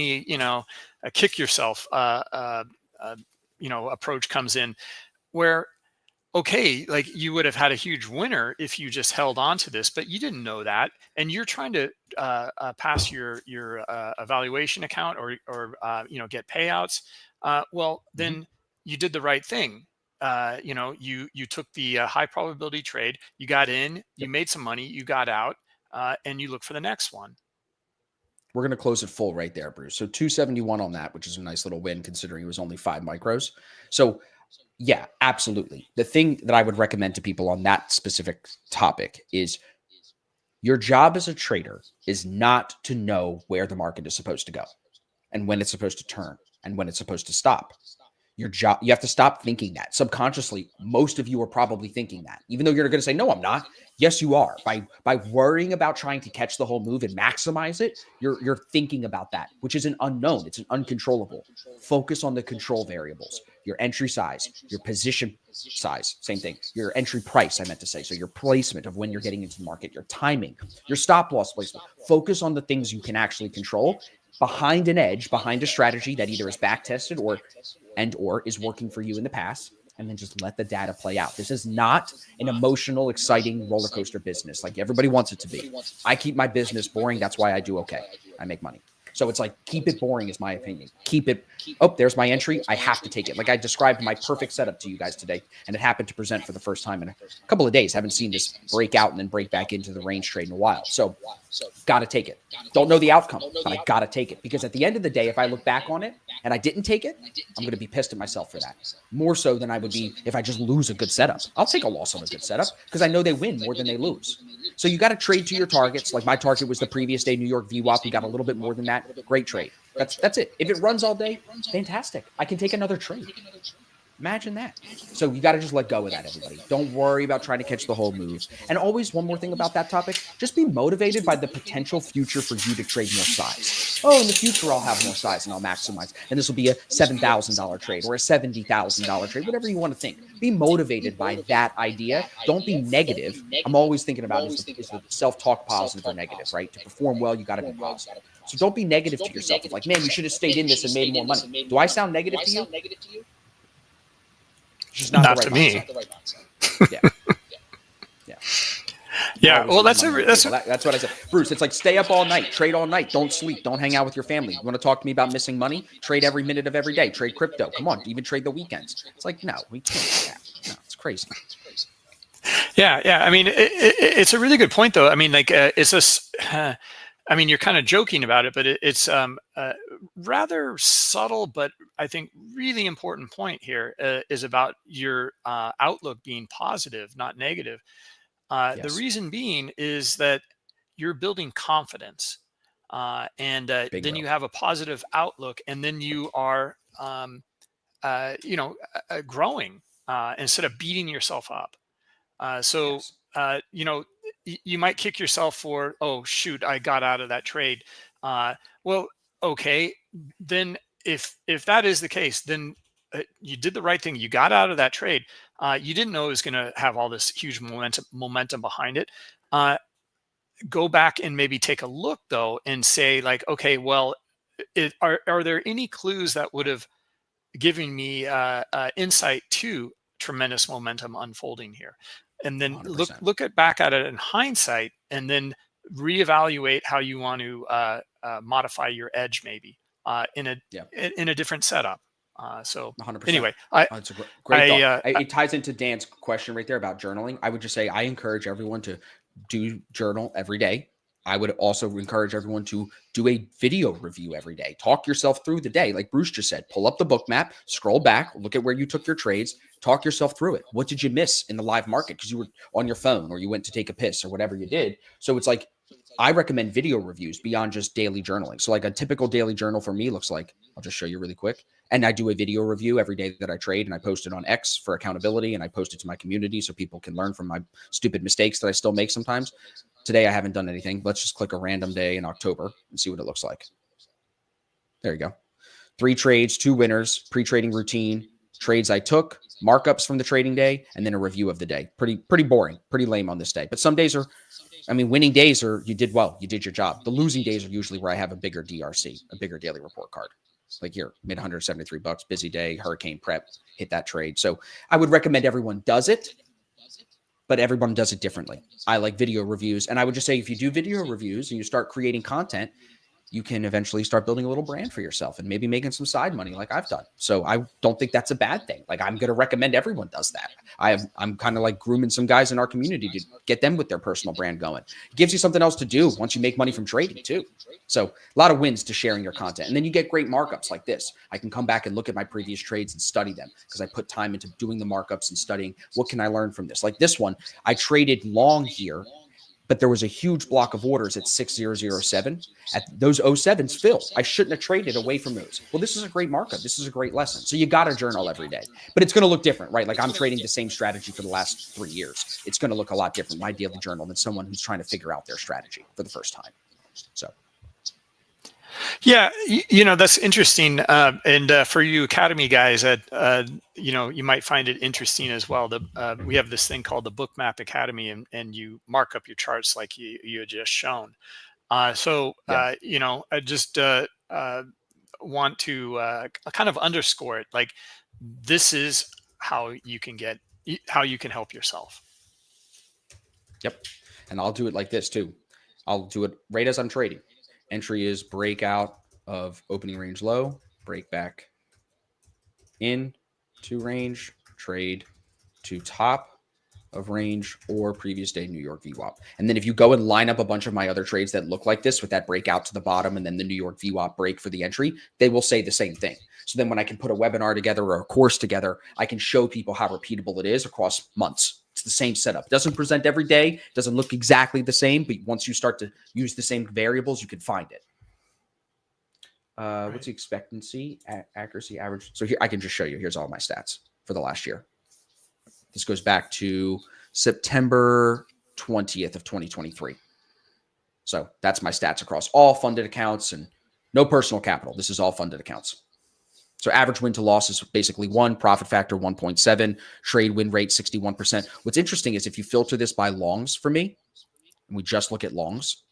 yourself approach comes in, where okay, like you would have had a huge winner if you just held on to this, but you didn't know that, and you're trying to pass your evaluation account or get payouts. Then you did the right thing. You took the high probability trade, you got in, you made some money, you got out, and you look for the next one. We're going to close it full right there, Bruce. So 271 on that, which is a nice little win considering it was only 5 micros. So yeah, absolutely. The thing that I would recommend to people on that specific topic is your job as a trader is not to know where the market is supposed to go and when it's supposed to turn and when it's supposed to stop. Your job, you have to stop thinking that. Subconsciously, most of you are probably thinking that, even though you're going to say, no, I'm not. Yes, you are. By worrying about trying to catch the whole move and maximize it, you're thinking about that, which is an unknown. It's an uncontrollable. Focus on the control variables, your entry size, your position size, same thing, your entry price, I meant to say. So your placement of when you're getting into the market, your timing, your stop loss placement. Focus on the things you can actually control behind an edge, behind a strategy that either is back tested or is working for you in the past, and then just let the data play out. This is not an emotional, exciting roller coaster business like everybody wants it to be. I keep my business boring. That's why I do okay. I make money. So it's like, keep it boring is my opinion. Keep it, oh, there's my entry. I have to take it. Like I described my perfect setup to you guys today, and it happened to present for the first time in a couple of days. Haven't seen this break out and then break back into the range trade in a while. So got to take it. Don't know the outcome, but I got to take it, because at the end of the day, if I look back on it and I didn't take it, I'm going to be pissed at myself for that. More so than I would be if I just lose a good setup. I'll take a loss on a good setup because I know they win more than they lose. So you got to trade to your targets. Like my target was the previous day, New York VWAP. We got a little bit more than that. Great trade. That's it. If it runs all day, fantastic. I can take another trade. Imagine that. So you got to just let go of that, everybody. Don't worry about trying to catch the whole move. And always one more thing about that topic, just be motivated by the potential future for you to trade more size. Oh, in the future, I'll have more size and I'll maximize. And this will be a $7,000 trade or a $70,000 trade, whatever you want to think. Be motivated by that idea. Don't be negative. I'm always thinking about is the self-talk positive or negative, right? To perform well, you got to be positive. So don't be negative to yourself. It's like, man, you should have stayed in this and made more money. Do I sound negative to you? Just not to me. Yeah. Well, that's what I said, Bruce. It's like stay up all night, trade all night, don't sleep, don't hang out with your family. You want to talk to me about missing money? Trade every minute of every day. Trade crypto. Come on, even trade the weekends. It's like no, we can't do that. No, it's crazy. Yeah. I mean, it's a really good point, though. I mean, like it's this. I mean, you're kind of joking about it, but it's rather subtle, but I think really important point here is about your outlook being positive, not negative. Yes. The reason being is that you're building confidence, and then you have a positive outlook, and then you are, growing instead of beating yourself up. Yes. You might kick yourself for, oh shoot, I got out of that trade. Well, okay, then if that is the case, then you did the right thing. You got out of that trade. You didn't know it was going to have all this huge momentum behind it. Go back and maybe take a look though, and say like, okay, well, are there any clues that would have given me insight to tremendous momentum unfolding here? And then 100%. look back at it in hindsight, and then reevaluate how you want to modify your edge, maybe in a different setup. So 100%. Anyway, it's a great thought. It ties into Dan's question right there about journaling. I would just say I encourage everyone to do journal every day. I would also encourage everyone to do a video review every day. Talk yourself through the day. Like Bruce just said, pull up the book map, scroll back, look at where you took your trades, talk yourself through it. What did you miss in the live market because you were on your phone or you went to take a piss or whatever you did? So it's like, I recommend video reviews beyond just daily journaling. So like a typical daily journal for me looks like, I'll just show you really quick. And I do a video review every day that I trade, and I post it on X for accountability, and I post it to my community so people can learn from my stupid mistakes that I still make sometimes. Today I haven't done anything. Let's just click a random day in October and see what it looks like. There you go. 3 trades, 2 winners, pre-trading routine, trades I took, markups from the trading day, and then a review of the day. Pretty boring, pretty lame on this day. But some days are, I mean, winning days are you did well, you did your job. The losing days are usually where I have a bigger DRC, a bigger daily report card. Like here, made $173, busy day, hurricane prep, hit that trade. So I would recommend everyone does it, but everyone does it differently. I like video reviews. And I would just say, if you do video reviews and you start creating content, you can eventually start building a little brand for yourself and maybe making some side money like I've done. So I don't think that's a bad thing. Like, I'm going to recommend everyone does that. I'm kind of like grooming some guys in our community to get them with their personal brand going. It gives you something else to do once you make money from trading too. So a lot of wins to sharing your content. And then you get great markups like this. I can come back and look at my previous trades and study them because I put time into doing the markups and studying what can I learn from this. Like this one, I traded long here, but there was a huge block of orders at 6007. At those 07s fill. I shouldn't have traded away from those. Well, this is a great markup. This is a great lesson. So you got to journal every day, but it's going to look different, right? Like I'm trading the same strategy for the last 3 years. It's going to look a lot different, my daily journal, than someone who's trying to figure out their strategy for the first time. So. Yeah, that's interesting. And for you Academy guys, you might find it interesting as well. We have this thing called the Bookmap Academy, and you mark up your charts like you had just shown. I just want to kind of underscore it. Like, this is how you can help yourself. Yep. And I'll do it like this too. I'll do it right as I'm trading. Entry is breakout of opening range low, break back in to range, trade to top of range or previous day New York VWAP. And then if you go and line up a bunch of my other trades that look like this with that breakout to the bottom and then the New York VWAP break for the entry, they will say the same thing. So then when I can put a webinar together or a course together, I can show people how repeatable it is across months. It's the same setup. It doesn't present every day, doesn't look exactly the same, but once you start to use the same variables, you can find it. What's the expectancy, accuracy, average? So here, I can just show you. Here's all my stats for the last year. This goes back to September 20th of 2023. So that's my stats across all funded accounts and no personal capital. This is all funded accounts. So average win to loss is basically 1, profit factor 1.7, trade win rate 61%. What's interesting is if you filter this by longs for me, and we just look at longs,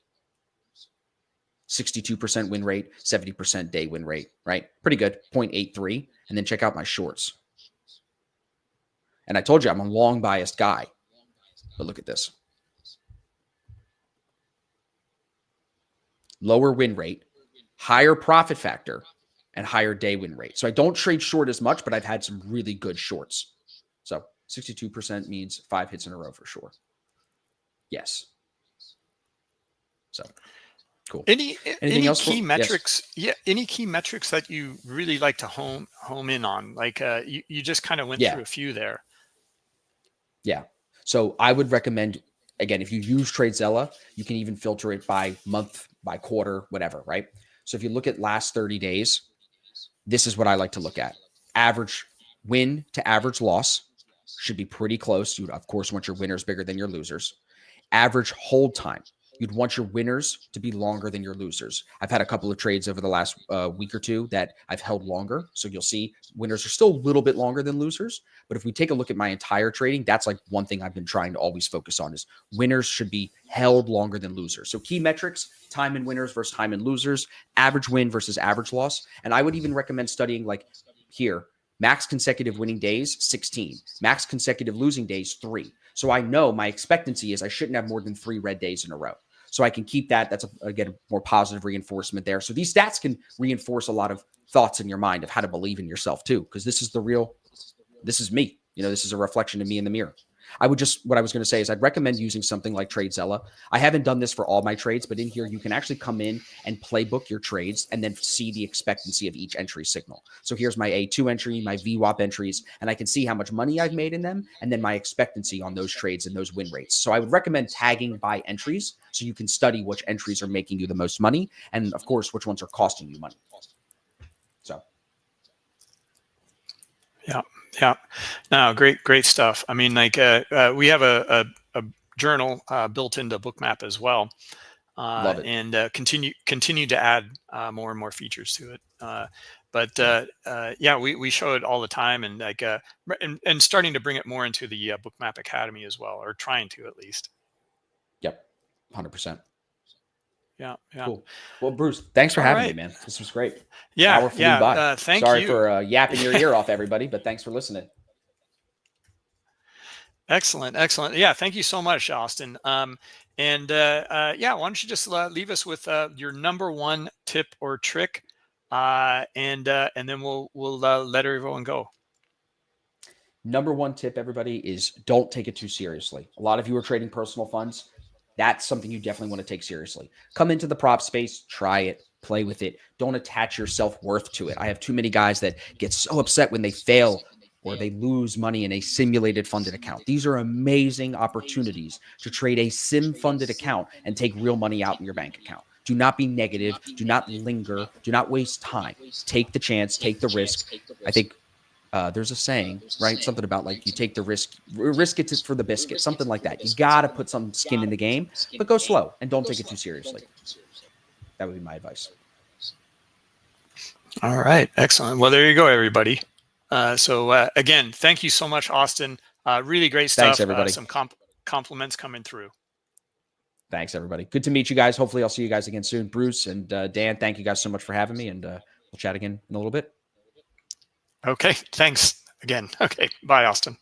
62% win rate, 70% day win rate, right? Pretty good, 0.83. And then check out my shorts. And I told you I'm a long biased guy, but look at this. Lower win rate, higher profit factor, and higher day win rate. So I don't trade short as much, but I've had some really good shorts. So 62% means 5 hits in a row for sure. Yes. So cool. Any key metrics? Yes. Yeah. Any key metrics that you really like to home in on? Like you just kind of went through a few there. Yeah. So I would recommend, again, if you use TradeZella, you can even filter it by month, by quarter, whatever, right? So if you look at last 30 days, this is what I like to look at. Average win to average loss should be pretty close. You, of course, want your winners bigger than your losers. Average hold time. You'd want your winners to be longer than your losers. I've had a couple of trades over the last week or two that I've held longer. So you'll see winners are still a little bit longer than losers. But if we take a look at my entire trading, that's like one thing I've been trying to always focus on is winners should be held longer than losers. So key metrics, time in winners versus time in losers, average win versus average loss. And I would even recommend studying like here, max consecutive winning days, 16, max consecutive losing days, 3. So I know my expectancy is I shouldn't have more than 3 red days in a row. So I can keep that. That's, again, more positive reinforcement there. So these stats can reinforce a lot of thoughts in your mind of how to believe in yourself too, because this is this is me. This is a reflection of me in the mirror. What I was going to say is I'd recommend using something like TradeZella. I haven't done this for all my trades, but in here, you can actually come in and playbook your trades and then see the expectancy of each entry signal. So here's my A2 entry, my VWAP entries, and I can see how much money I've made in them and then my expectancy on those trades and those win rates. So I would recommend tagging by entries so you can study which entries are making you the most money and, of course, which ones are costing you money. So Yeah, yeah. No, great stuff. I mean, like we have a journal built into Bookmap as well, Love it. and continue to add more and more features to it. But Yeah. yeah, we show it all the time, and like and starting to bring it more into the Bookmap Academy as well, or trying to at least. Yep. 100%. Yeah, yeah. Cool. Well, Bruce, thanks for All having me, right. man. This was great. Yeah, Hour flew yeah. by. Thank Sorry you. for yapping your ear off, everybody, but thanks for listening. Excellent, excellent. Yeah, thank you so much, Austin. And yeah, why don't you just leave us with your number one tip or trick, and then we'll let everyone go. Number one tip, everybody, is don't take it too seriously. A lot of you are trading personal funds. That's something you definitely want to take seriously. Come into the prop space, try it, play with it. Don't attach your self-worth to it. I have too many guys that get so upset when they fail or they lose money in a simulated funded account. These are amazing opportunities to trade a sim funded account and take real money out in your bank account. Do not be negative. Do not linger. Do not waste time. Take the chance, take the risk. I think there's a saying, right? Something about like you take the risk it for the biscuit, something like that. You got to put some skin in the game, but go slow and don't take it too seriously. That would be my advice. All right, excellent. Well, there you go, everybody. So again, thank you so much, Austin. Really great Thanks, stuff. everybody. Some compliments coming through. Thanks, everybody. Good to meet you guys. Hopefully, I'll see you guys again soon. Bruce and Dan, thank you guys so much for having me, and we'll chat again in a little bit. Okay, thanks again. Okay, bye, Austin.